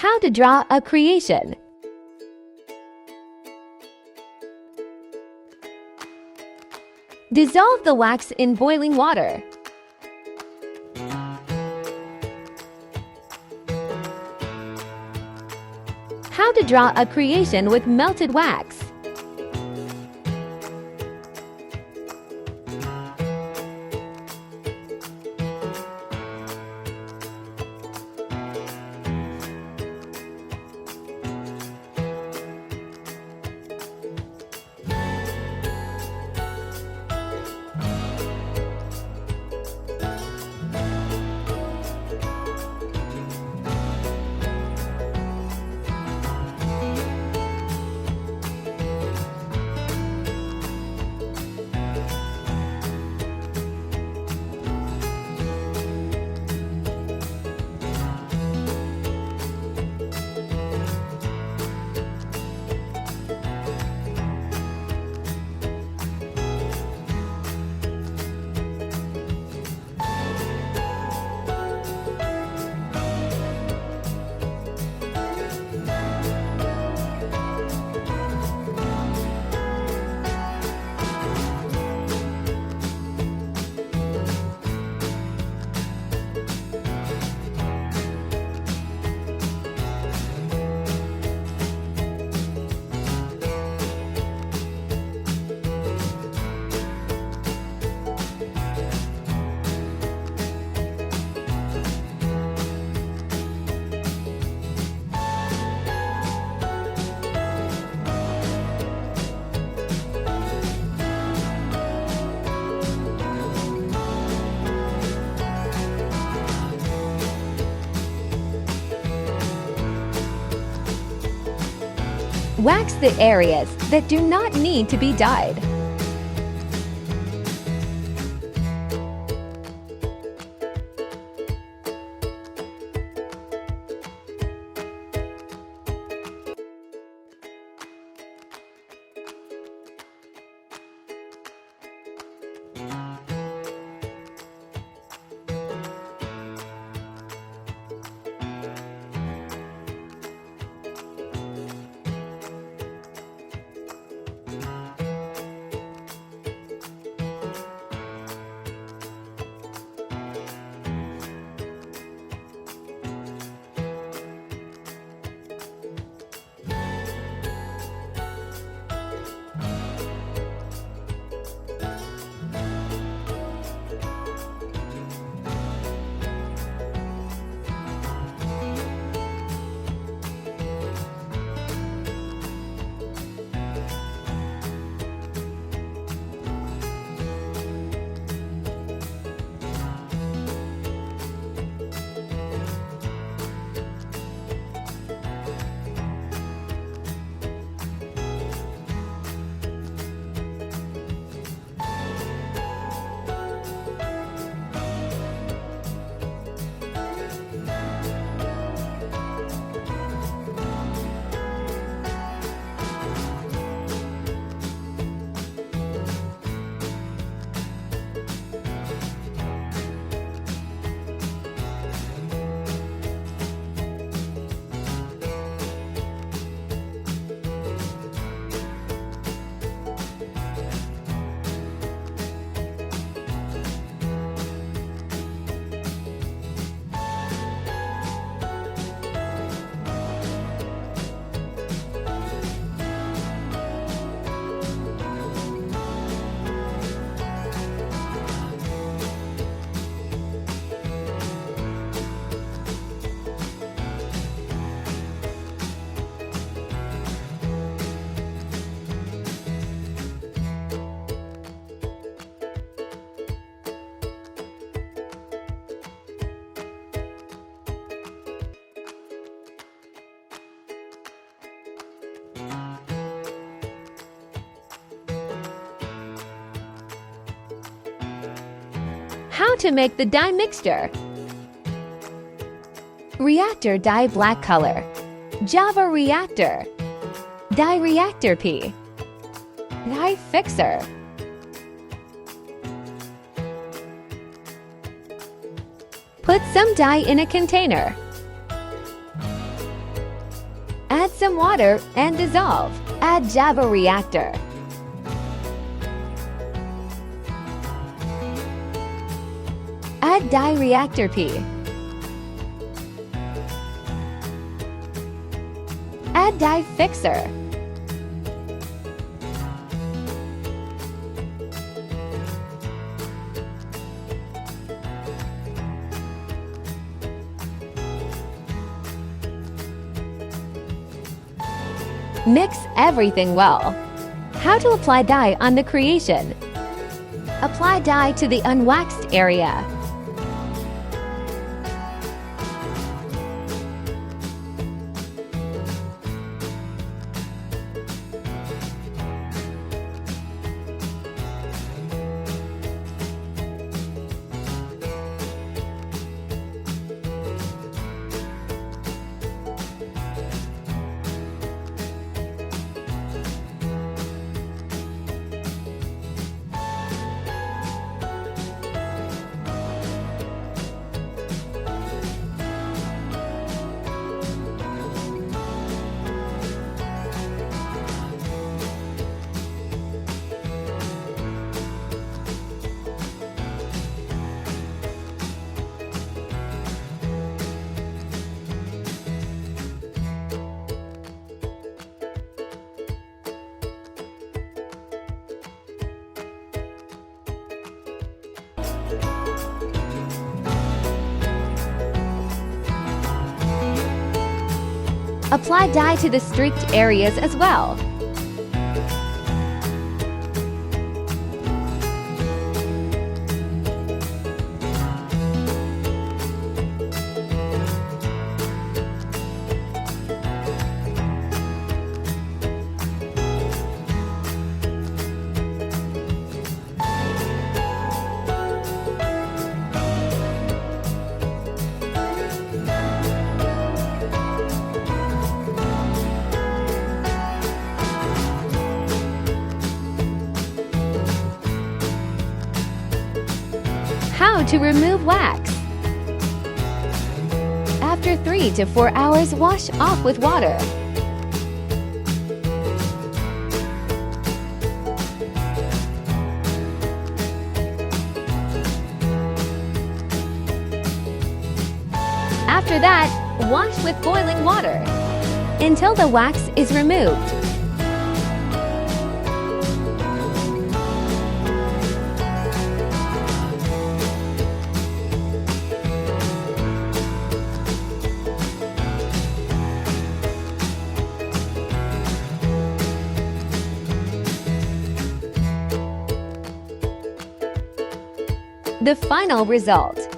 How to draw a creation. Dissolve the wax in boiling water. How to draw a creation with melted wax. Wax the areas that do not need to be dyed. How to make the dye mixture. Reactor dye black color. Java reactor. Dye reactor P. Dye fixer. Put some dye in a container. some water and dissolve. Add Java reactor. Add dye reactor P. Add dye fixer. Mix everything well. How to apply dye on the creation. Apply dye to the unwaxed area. Apply dye to the streaked areas as well. How to remove wax. After 3 to 4 hours, wash off with water. After that, wash with boiling water until the wax is removed. The final result.